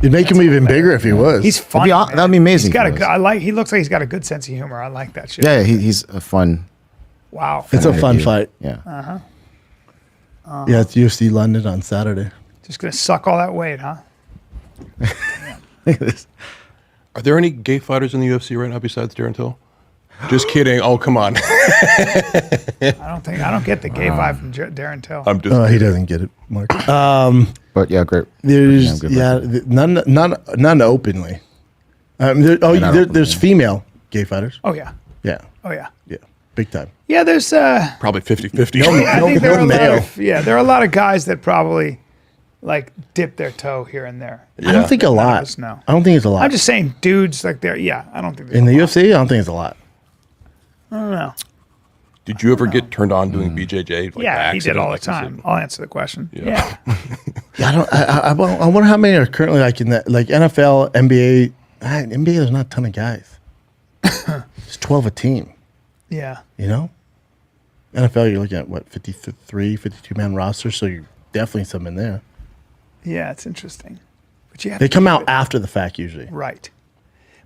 You'd make him even bigger if he was. He's funny. that'd be amazing He's got a if he good, was. he looks like he's got a good sense of humor. I like that shit. Yeah, he's a fun. Wow. It's a fun interview. fight. Yeah. Yeah, it's UFC London on Saturday. Just gonna suck all that weight, huh? Look at this. Are there any gay fighters in the UFC right now besides Darren Till? Just kidding. Oh, come on. I don't get the gay vibe from Darren Till. I'm just. Oh, he doesn't get it, Mark. But yeah, great. There's good none openly. There's female gay fighters. Oh yeah. Yeah, Oh yeah. yeah, big time. Yeah. There's Probably 50-50. I think there are a lot male. there are a lot of guys that probably like dip their toe here and there. I don't think a lot. us know. I don't think it's a lot. I'm just saying, dudes like they're I don't think in the UFC, I don't think it's a lot. I don't know. Did you ever get turned on doing BJJ? Like, by Yeah, he did accident, all the like you said? time. I'll answer the question. Yeah. Yeah, I wonder how many are currently like in that, like NFL, NBA. NBA, there's not a ton of guys. It's 12 a team. Yeah. You know, NFL, you're looking at what 53, 52 man roster, so you're definitely some in there. Yeah, it's interesting. But you have They to come keep out it after the fact usually. right.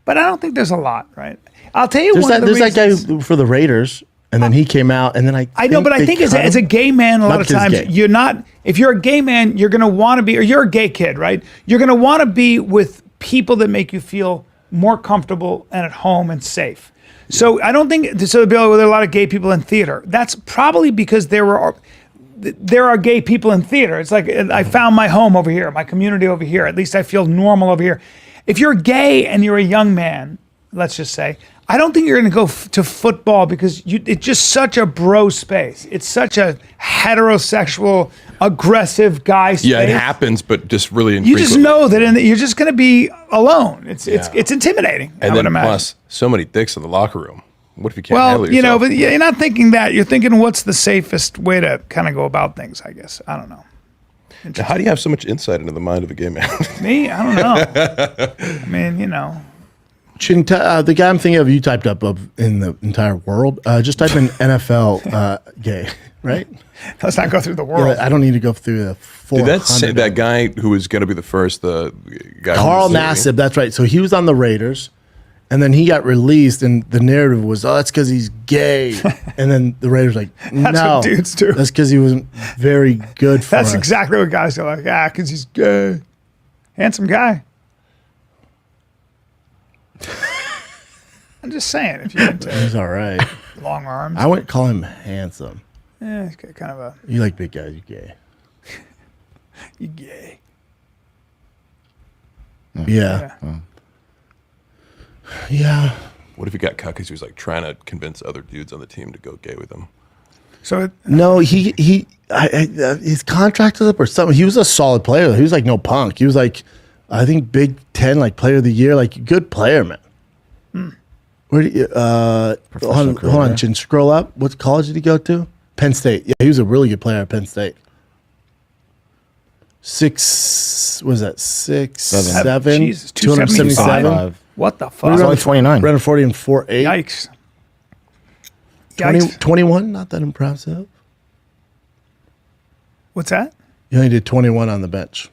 But I don't think there's a lot, right? I'll tell you There's one of the that reasons. guy for the Raiders, and then he came out, and then I know, but I think as a gay man, a lot of because he's times gay. you're not. If you're a gay man, you're going to want to be, or you're a gay kid, right? You're going to want to be with people that make you feel more comfortable and at home and safe. So I don't think so. There are a lot of gay people in theater. That's probably because there are gay people in theater. It's like I found my home over here, my community over here. At least I feel normal over here. If you're gay and you're a young man, let's just say, I don't think you're going to go to football because it's just such a bro space. It's such a heterosexual, aggressive guy space. Yeah, it happens, but just really You just infrequently. know that you're just going to be alone. It's intimidating. I And would then imagine. plus, so many dicks in the locker room. What if you can't Well, handle yourself? but you're not thinking that. You're thinking what's the safest way to kind of go about things, I guess. I don't know. How do you have so much insight into the mind of a gay man? Me? I don't know. I mean, the guy I'm thinking of, you typed up of in the entire world. Just type in NFL gay, right? let's not go through the world. Yeah, I don't need to go through the 400. That guy who was going to be the first, the guy who Carl was Nassib, that's right. So he was on the Raiders, and then he got released, and the narrative was, oh, that's because he's gay. And then the Raiders were like, no. That's what dudes do. That's because he wasn't very good for That's us. exactly what guys are like. Because he's gay. Handsome guy. I'm just saying, if you're into He's all right. long arms, I wouldn't call him handsome. he's got kind of a You like big guys, you gay. you gay. Yeah. Yeah. What if he got cut because he was like trying to convince other dudes on the team to go gay with him? So No, his contract was up or something. He was a solid player. He was like no punk. He was like, I think Big Ten like player of the year, like good player, man. Where do you, hold on, Chin, scroll up. What college did he go to? Penn State. Yeah, he was a really good player at Penn State. 6'7", Jesus, 277. what the He's fuck? only 29. Ran a 40 and 4.8. Yikes. 21, not that impressive. What's that? He only did 21 on the bench.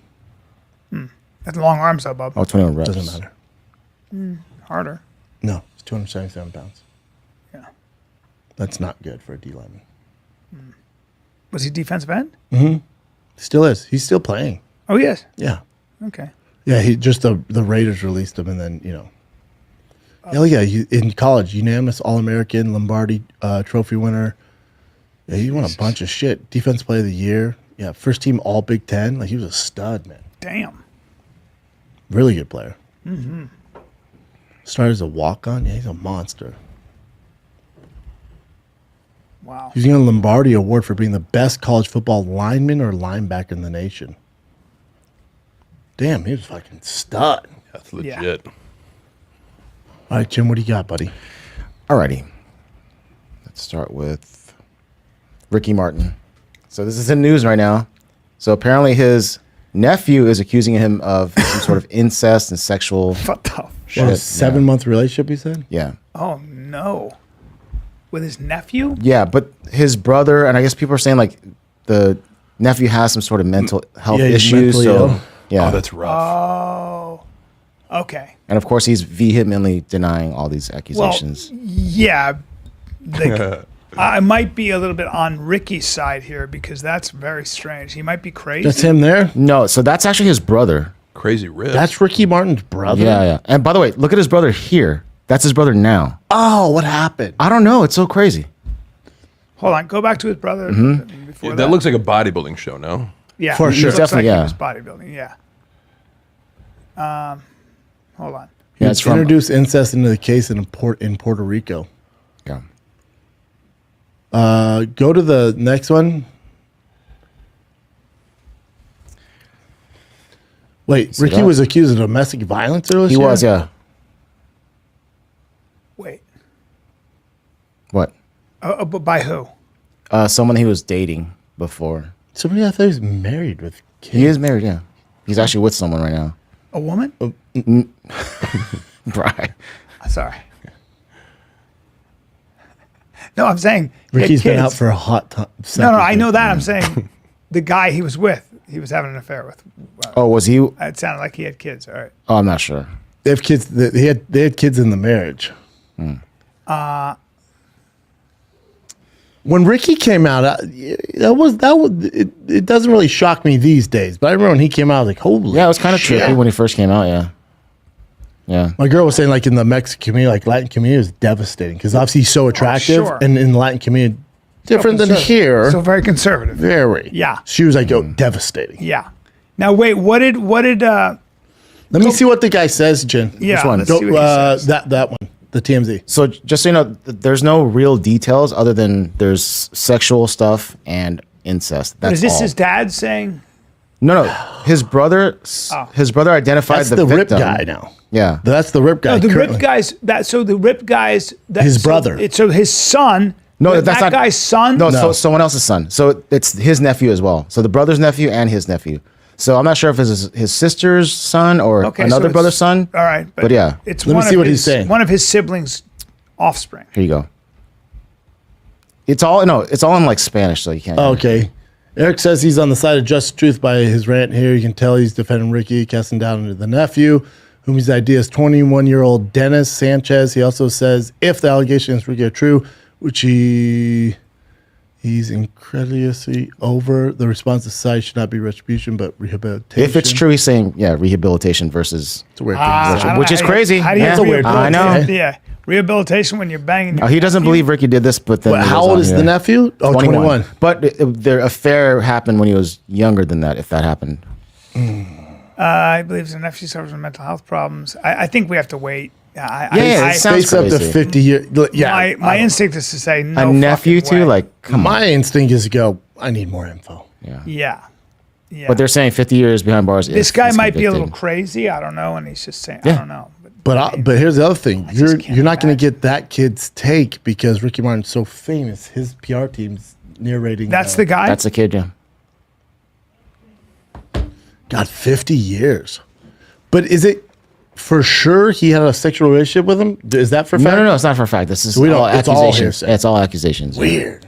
That's long arms, though, bub. Oh, 21 reps. Doesn't matter. Harder. No, it's 277 pounds. Yeah. That's not good for a D lineman. Was he defensive end? Still is. He's still playing. Oh, yes. Yeah. Okay. Yeah, he just the Raiders released him, and then hell yeah, in college, unanimous All-American, Lombardi Trophy winner, Yeah, he won a bunch of shit. Defense Player of the Year. Yeah, first team All Big Ten. Like he was a stud, man. Damn. Really good player. Mm-hmm. Started as a walk-on. Yeah, he's a monster. Wow. He's getting a Lombardi Award for being the best college football lineman or linebacker in the nation. Damn, he was fucking stud. That's legit. Yeah. All right, Jim, what do you got, buddy? Alrighty. Let's start with Ricky Martin. So this is in news right now. So apparently his nephew is accusing him of some sort of incest and sexual What the? shit. What, a 7-month relationship, you said? Yeah. Oh no. With his nephew? Yeah, but his brother, and I guess people are saying like the nephew has some sort of mental health Yeah, he's issues. mentally So ill. yeah. Oh, that's rough. Oh. Okay. And of course he's vehemently denying all these Well, accusations. yeah. Like, I might be a little bit on Ricky's side here because that's very strange. He might be crazy. That's him there? No, so that's actually his brother. Crazy rib. That's Ricky Martin's brother? Yeah, yeah. And by the way, look at his brother here. That's his brother now. Oh, what happened? I don't know. It's so crazy. Hold on. Go back to his brother. Mm-hmm. Before that looks like a bodybuilding show, no? yeah, For he sure. looks Definitely, like yeah. he was bodybuilding. Yeah. Hold on. Yeah, it's from Introduced incest into the case in Puerto Rico. yeah. Go to the next one. Wait, See Ricky that? was accused of domestic violence earlier this He year? was, yeah. Wait. What? But by who? Someone he was dating before. Somebody I thought he was married with kids. He is married, yeah. He's actually with someone right now. A woman? Right. Sorry. No, I'm saying he had Ricky's been out kids. for a hot time. No, I know that. I'm saying the guy he was with, he was having an affair with. Oh, was he? Oh, It sounded like he had kids. All right. I'm not sure. They have kids. They had kids in the marriage. When Ricky came out, it doesn't really shock me these days. But I remember when he came out, I was like, holy Yeah, it was kind of shit. trippy when he first came out, yeah. Yeah. My girl was saying, like, in the Mexican community, like, Latin community is devastating because obviously he's so attractive. sure. And in the Latin community, different than here. So very conservative. Very. Yeah. She was like, oh, devastating. Yeah. Now wait, what did Let me see what the guy says, Jen. yeah, one? let's Go, see what he says. that one, the TMZ. So just so you know, there's no real details other than there's sexual stuff and incest. That's Is this all. his dad saying? No. His brother identified That's the the rip victim. guy now. Yeah. That's the rip guy. No, the currently. rip guys. So the rip guys. His brother. So his son. No, that that's not guy's son. No, No. So someone else's son. So it's his nephew as well. So the brother's nephew and his nephew. So I'm not sure if it's his sister's son or Okay, another so brother's it's- son. All right, But yeah. it's Let me one see of what his, he's saying. One of his siblings' offspring. Here you go. It's all in like Spanish, so you can't. Okay. Eric says he's on the side of just truth by his rant here. You can tell he's defending Ricky, casting down into the nephew, whom his idea is 21-year-old Dennis Sanchez. He also says if the allegations against Ricky are true, which he's incredulously over, the response to society should not be retribution, but rehabilitation. If it's true, he's saying rehabilitation versus. It's a weird thing. I to say. don't Which is know, crazy. How do you Yeah. That's a weird I know. thing. Yeah, rehabilitation when you're banging. He doesn't believe Ricky did this, but then But it how goes old on is here. the nephew? Oh, 21. But their affair happened when he was younger than that. If that happened, I believe his nephew suffers from mental health problems. I think we have to wait. Yeah, it sounds Space up to crazy. 50 years. Yeah. my instinct is to say no. a nephew fucking too, way. like come on. My instinct is to go, I need more info. Yeah. But they're saying 50 years behind bars. This if guy he's might be a little convicted. crazy. I don't know, and he's just saying I Yeah. don't know. But here's the other thing. just can't You're not going to imagine. get that kid's take because Ricky Martin's so famous. His PR team's narrating. That's the guy. That's a kid, yeah. God, 50 years. But is it for sure he had a sexual relationship with him? Is that for fact? No, it's not for a fact. This is we don't- all it's all accusations. hearsay. It's all accusations. Weird.